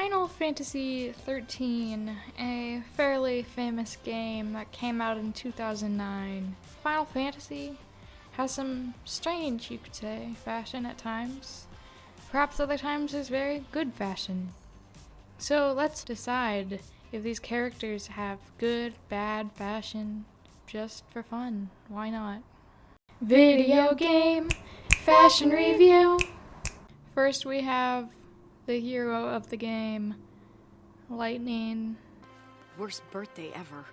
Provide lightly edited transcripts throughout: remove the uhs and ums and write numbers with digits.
Final Fantasy XIII, a fairly famous game that came out in 2009. Final Fantasy has some strange, you could say, fashion at times. Perhaps other times there's very good fashion. So let's decide if these characters have good, bad fashion just for fun. Why not? Video game fashion review. First we have the hero of the game, Lightning. Worst birthday ever.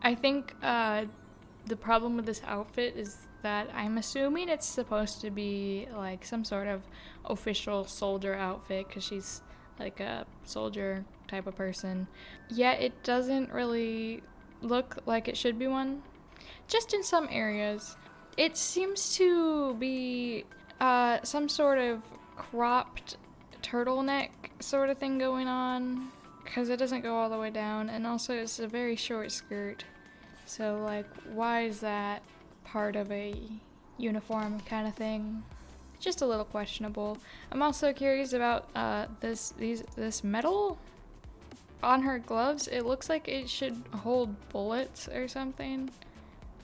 I think the problem with this outfit is that I'm assuming it's supposed to be like some sort of official soldier outfit because she's like a soldier type of person. Yet it doesn't really look like it should be one. Just in some areas. It seems to be some sort of cropped turtleneck sort of thing going on because it doesn't go all the way down, and also it's a very short skirt. So like, why is that part of a uniform kind of thing? Just a little questionable. I'm also curious about this metal on her gloves. It looks like it should hold bullets or something.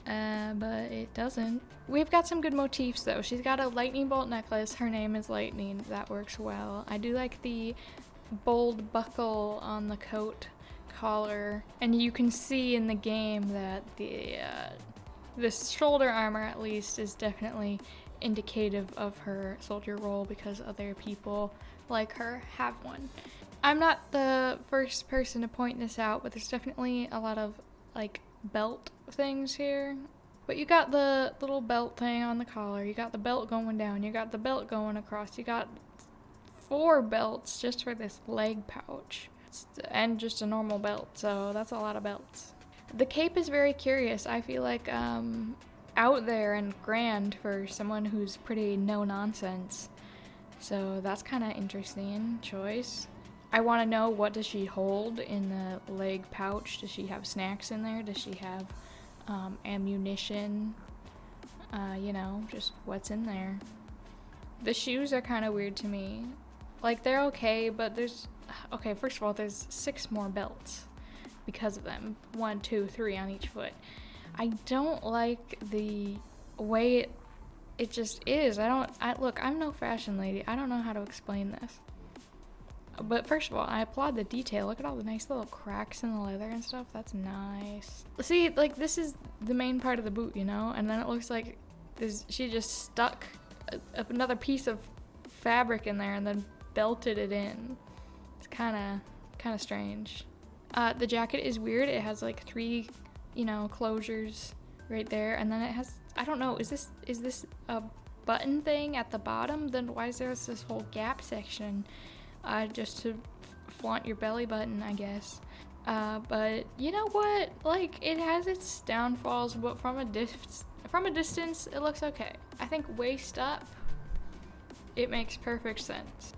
But it doesn't. We've got some good motifs though. She's got a lightning bolt necklace. Her name is Lightning. That works well. I do like the bold buckle on the coat collar, and you can see in the game that the shoulder armor at least is definitely indicative of her soldier role because other people like her have one. I'm not the first person to point this out, but there's definitely a lot of like belt things here. But you got the little belt thing on the collar, you got the belt going down, you got the belt going across, you got 4 belts just for this leg pouch, and just a normal belt, so that's a lot of belts. The cape is very curious. I feel like out there and grand for someone who's pretty no nonsense, so that's kind of interesting choice. I want to know, what does she hold in the leg pouch? Does she have snacks in there? Does she have ammunition? Just what's in there. The shoes are kind of weird to me. Like, they're okay, but first of all, there's 6 more belts because of them. 1, 2, 3 on each foot. I don't like the way it just is. Look, I'm no fashion lady. I don't know how to explain this. But first of all, I applaud the detail. Look at all the nice little cracks in the leather and stuff. That's nice. See, like, this is the main part of the boot, and then it looks like she just stuck another piece of fabric in there and then belted it in. It's kind of strange. The jacket is weird. It has like 3, closures right there, and then it has, I don't know, is this a button thing at the bottom? Then why is there this whole gap section? Just to flaunt your belly button, I guess. But you know what? Like, it has its downfalls, but from a distance, it looks okay. I think waist up, it makes perfect sense.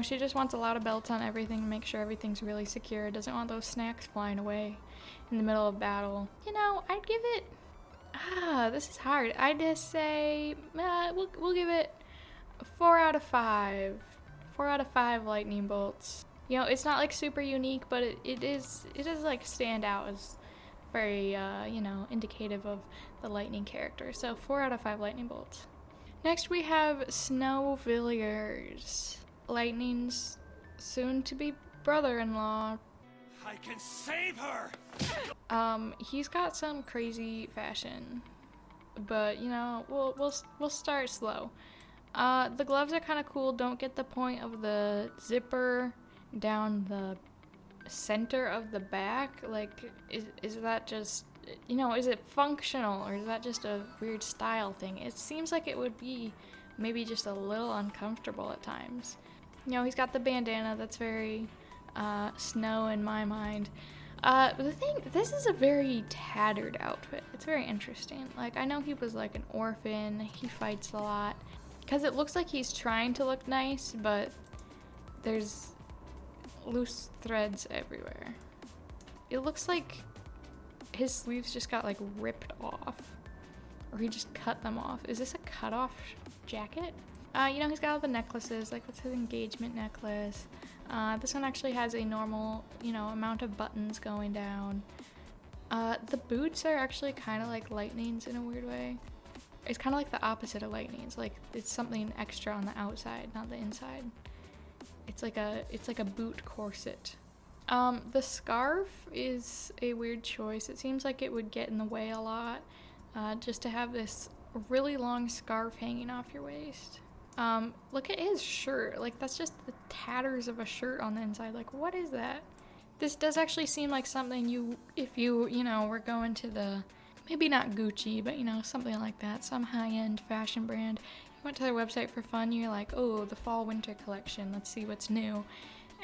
She just wants a lot of belts on everything to make sure everything's really secure. Doesn't want those snacks flying away in the middle of battle. I'd give it, this is hard. I'd just say, we'll give it 4 out of 5. 4 out of 5 lightning bolts. It's not like super unique, but it is like stand out as very, indicative of the lightning character. So 4 out of 5 lightning bolts. Next we have Snow Villiers, Lightning's soon-to-be brother-in-law. I can save her! He's got some crazy fashion, but we'll start slow. The gloves are kind of cool. Don't get the point of the zipper down the center of the back. Like, is that just, is it functional, or is that just a weird style thing? It seems like it would be maybe just a little uncomfortable at times. He's got the bandana that's very Snow in my mind. This is a very tattered outfit. It's very interesting. Like, I know he was like an orphan. He fights a lot. Because it looks like he's trying to look nice, but there's loose threads everywhere. It looks like his sleeves just got like ripped off, or he just cut them off. Is this a cut-off jacket? He's got all the necklaces. Like, what's his engagement necklace? This one actually has a normal, amount of buttons going down. The boots are actually kind of like lightnings in a weird way. It's kind of like the opposite of lightnings. Like it's something extra on the outside, not the inside. It's like a boot corset. The scarf is a weird choice. It seems like it would get in the way a lot, just to have this really long scarf hanging off your waist. Look at his shirt. Like, that's just the tatters of a shirt on the inside. Like, what is that? This does actually seem like something if you were going to the, maybe not Gucci, but, something like that, some high-end fashion brand. You went to their website for fun, you're like, oh, the fall-winter collection, let's see what's new.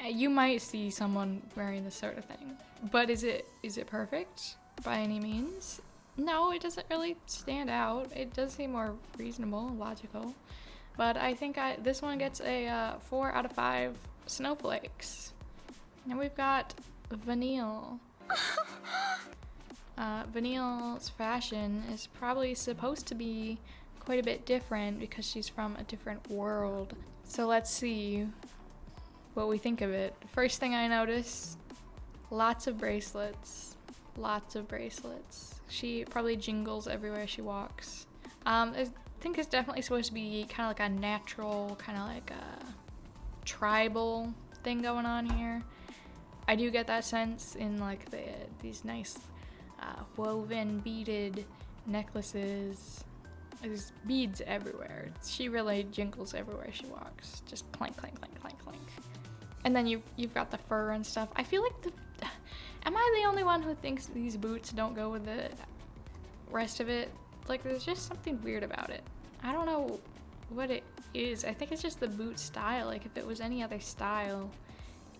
You might see someone wearing this sort of thing. But is it perfect by any means? No, it doesn't really stand out. It does seem more reasonable, logical. But I think this one gets a 4 out of 5 snowflakes. Now we've got Vanille. Vanille's fashion is probably supposed to be quite a bit different because she's from a different world. So let's see what we think of it. First thing I notice, lots of bracelets. Lots of bracelets. She probably jingles everywhere she walks. I think it's definitely supposed to be kind of like a natural, kind of like a tribal thing going on here. I do get that sense in like these nice woven beaded necklaces. There's beads everywhere. She really jingles everywhere she walks. Just clank, clank, clank, clank, clank. And then you've got the fur and stuff. I feel like am I the only one who thinks these boots don't go with the rest of it? Like, there's just something weird about it. I don't know what it is. I think it's just the boot style. Like, if it was any other style,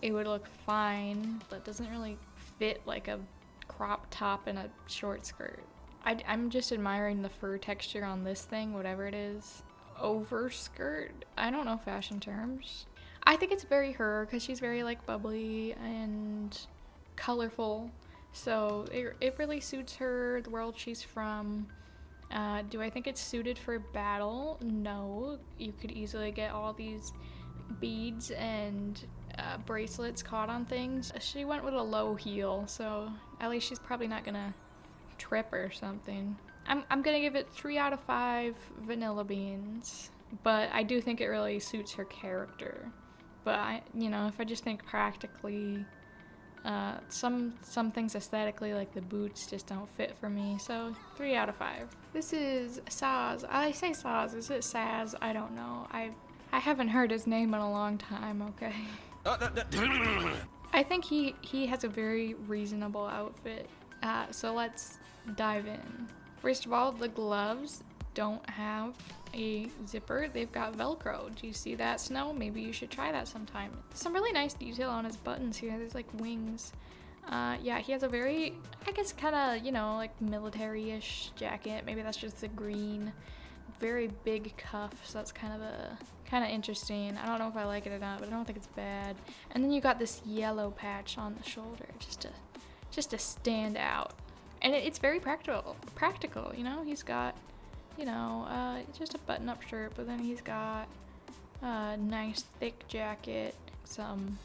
it would look fine, but it doesn't really fit like a crop top and a short skirt. I'm just admiring the fur texture on this thing, whatever it is. Overskirt? I don't know fashion terms. I think it's very her, because she's very, like, bubbly and colorful. So it really suits her, the world she's from. Do I think it's suited for battle? No. You could easily get all these beads and bracelets caught on things. She went with a low heel, so at least she's probably not gonna trip or something. I'm gonna give it 3 out of 5 vanilla beans, but I do think it really suits her character. But if I just think practically, some things aesthetically, like the boots, just don't fit for me. So 3 out of 5. This is Saz. I say Saz. Is it Saz? I don't know. I haven't heard his name in a long time. Okay. I think he has a very reasonable outfit. So let's dive in. First of all, the gloves don't have a zipper. They've got Velcro. Do you see that, Snow? Maybe you should try that sometime. Some really nice detail on his buttons here. There's like wings. Yeah, he has a very, I guess, kind of, like military-ish jacket. Maybe that's just the green. Very big cuffs. That's kind of interesting. I don't know if I like it or not, but I don't think it's bad. And then you got this yellow patch on the shoulder, just to stand out. And it's very practical. He's got, just a button-up shirt, but then he's got a nice thick jacket, some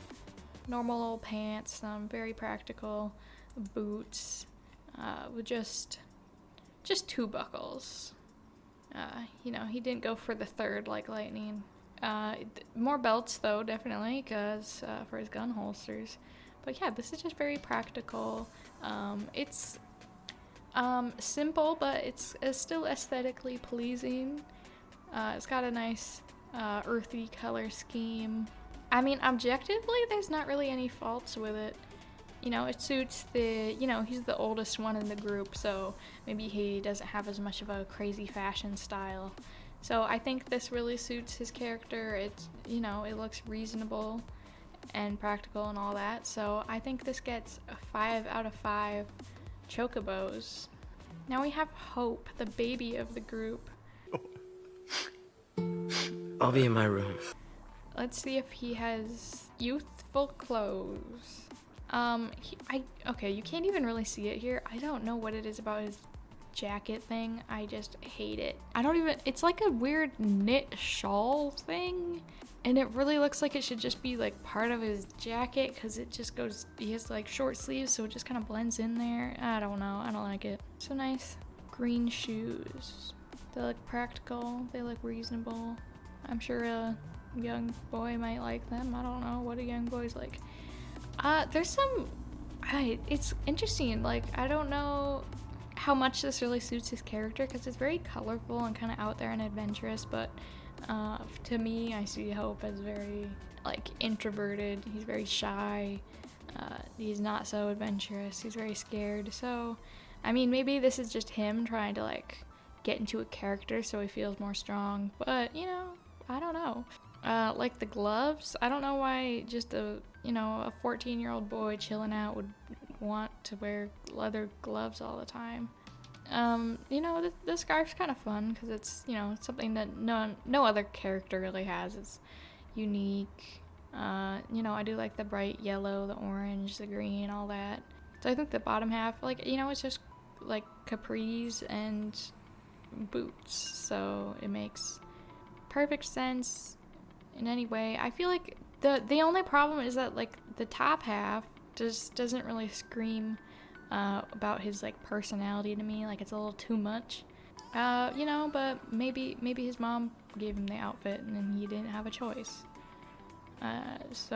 normal old pants, some very practical boots, with just 2 buckles. He didn't go for the third like lightning. More belts though, definitely, because for his gun holsters. But yeah, this is just very practical. It's simple, but it's still aesthetically pleasing. It's got a nice earthy color scheme. I mean, objectively, there's not really any faults with it. It suits he's the oldest one in the group, so maybe he doesn't have as much of a crazy fashion style. So I think this really suits his character. It's, it looks reasonable and practical and all that. So I think this gets a 5 out of 5 chocobos. Now we have Hope, the baby of the group. I'll be in my room. Let's see if he has youthful clothes. Okay, you can't even really see it here. I don't know what it is about his jacket thing. I just hate it. It's like a weird knit shawl thing. And it really looks like it should just be like part of his jacket because it just goes, he has like short sleeves, so it just kind of blends in there. I don't know. I don't like it. So nice. Green shoes. They look practical. They look reasonable. I'm sure a young boy might like them. I don't know what a young boy's like. There's some, it's interesting. Like, I don't know how much this really suits his character because it's very colorful and kind of out there and adventurous, but to me, I see Hope as very, like, introverted. He's very shy. He's not so adventurous. He's very scared. So, I mean, maybe this is just him trying to, like, get into a character so he feels more strong. But, you know, I don't know. Like the gloves, I don't know why just a 14-year-old boy chilling out would want to wear leather gloves all the time. The scarf's kind of fun because it's, something that no other character really has. It's unique. I do like the bright yellow, the orange, the green, all that. So I think the bottom half, it's just like capris and boots. So it makes perfect sense in any way. I feel like the only problem is that, like, the top half just doesn't really scream about his, like, personality to me. Like, it's a little too much. But maybe his mom gave him the outfit and then he didn't have a choice. It's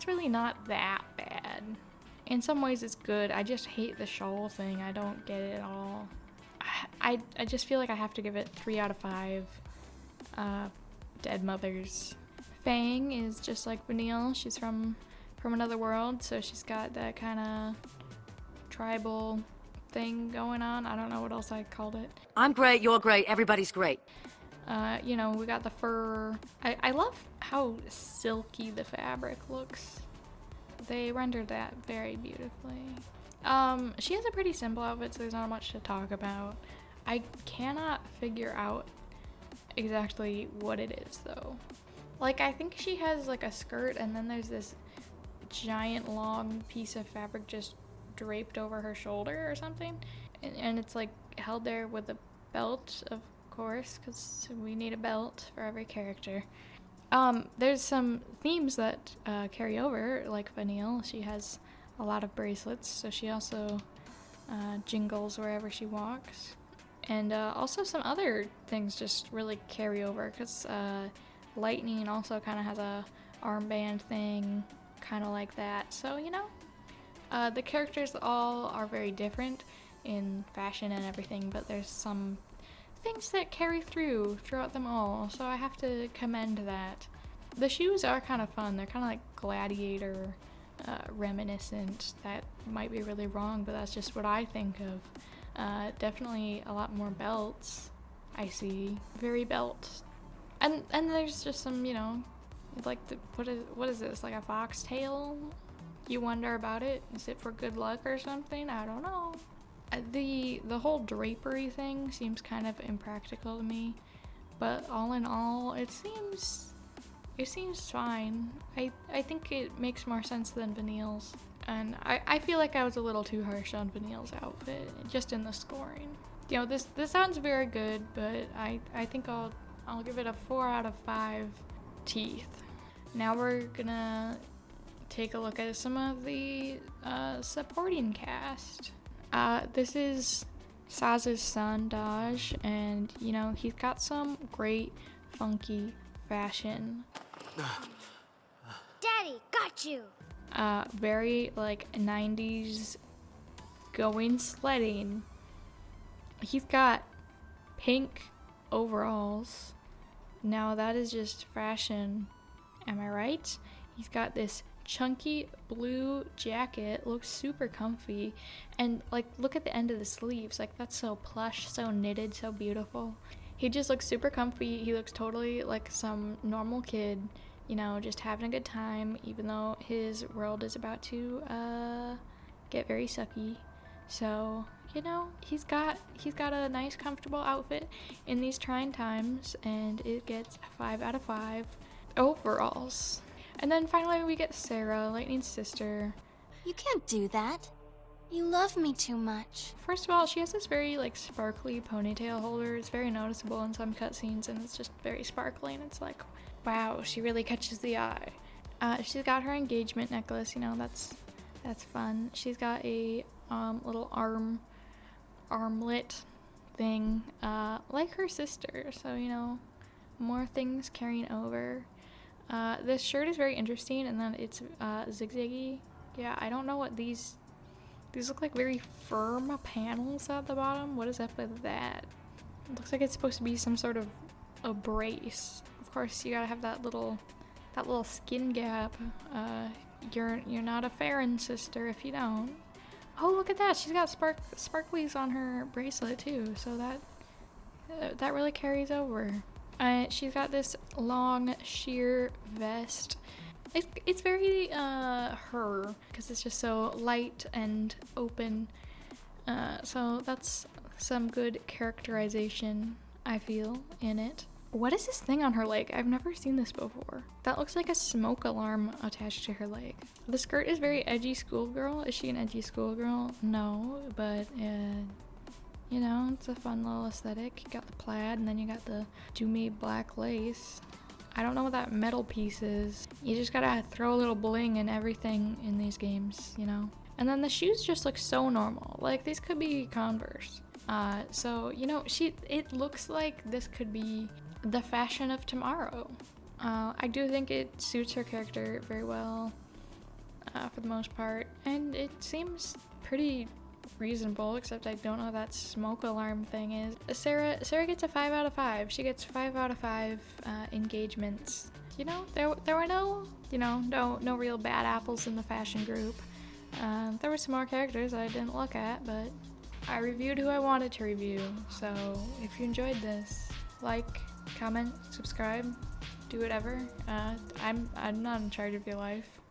really not that bad. In some ways it's good. I just hate the shawl thing. I don't get it at all. I just feel like I have to give it 3 out of 5 dead mothers. Fang is just like Vanille. She's from another world, so she's got that kind of tribal thing going on. I don't know what else I called it. I'm great, you're great, everybody's great. We got the fur. I love how silky the fabric looks. They rendered that very beautifully. She has a pretty simple outfit, so there's not much to talk about. I cannot figure out exactly what it is, though. Like, I think she has, like, a skirt, and then there's this giant long piece of fabric just draped over her shoulder or something. And it's, like, held there with a belt, of course, because we need a belt for every character. There's some themes that carry over, like Vanille. She has a lot of bracelets, so she also jingles wherever she walks. And also some other things just really carry over, because Lightning also kind of has a armband thing, kind of like that. So, the characters all are very different in fashion and everything, but there's some things that carry throughout them all, so I have to commend that. The shoes are kind of fun. They're kind of like gladiator reminiscent. That might be really wrong, but that's just what I think of. Definitely a lot more belts I see. Very belt. And there's just some, like, what is this, like a foxtail? You wonder about it. Is it for good luck or something? I don't know. The whole drapery thing seems kind of impractical to me, but all in all, it seems fine. I think it makes more sense than Vanille's, and I feel like I was a little too harsh on Vanille's outfit, just in the scoring. This sounds very good, but I think I'll give it a 4 out of 5 teeth. Now we're gonna take a look at some of the supporting cast. This is Saz's son, Daj, and, he's got some great, funky fashion. Daddy, got you! Very, like, 90s going sledding. He's got pink overalls. Now that is just fashion. Am I right? He's got this chunky blue jacket, looks super comfy, and, like, look at the end of the sleeves. Like, that's so plush, so knitted, so beautiful. He just looks super comfy. He looks totally like some normal kid, just having a good time, even though his world is about to get very sucky. So, he's got a nice, comfortable outfit in these trying times, and it gets 5 out of 5 overalls. And then finally we get Sarah, Lightning's sister. You can't do that. You love me too much. First of all, she has this very like sparkly ponytail holder. It's very noticeable in some cutscenes, and it's just very sparkly, and it's like, wow, she really catches the eye. She's got her engagement necklace, you know, that's fun. She's got a little armlet thing, like her sister, so, you know, more things carrying over. This shirt is very interesting, and then it's zigzaggy. Yeah, I don't know what these look like, very firm panels at the bottom. What is up with that? It looks like it's supposed to be some sort of a brace. Of course, you gotta have that little skin gap. You're not a Farron sister if you don't. Oh, look at that! She's got sparklies on her bracelet too, so that really carries over. She's got this long sheer vest. It's very her, because it's just so light and open. So that's some good characterization, I feel, in it. What is this thing on her leg? I've never seen this before. That looks like a smoke alarm attached to her leg. The skirt is very edgy schoolgirl. Is she an edgy schoolgirl? No, but you know, it's a fun little aesthetic. You got the plaid, and then you got the doomy black lace. I don't know what that metal piece is. You just gotta throw a little bling in everything in these games, you know? And then the shoes just look so normal. Like, these could be Converse. So, you know, it looks like this could be the fashion of tomorrow. I do think it suits her character very well, for the most part. And it seems pretty reasonable, except I don't know what that smoke alarm thing is. Sarah gets a 5 out of 5. She gets 5 out of 5 engagements. You know, there were no real bad apples in the fashion group. There were some more characters I didn't look at, but I reviewed who I wanted to review. So if you enjoyed this, like, comment, subscribe, do whatever. I'm not in charge of your life.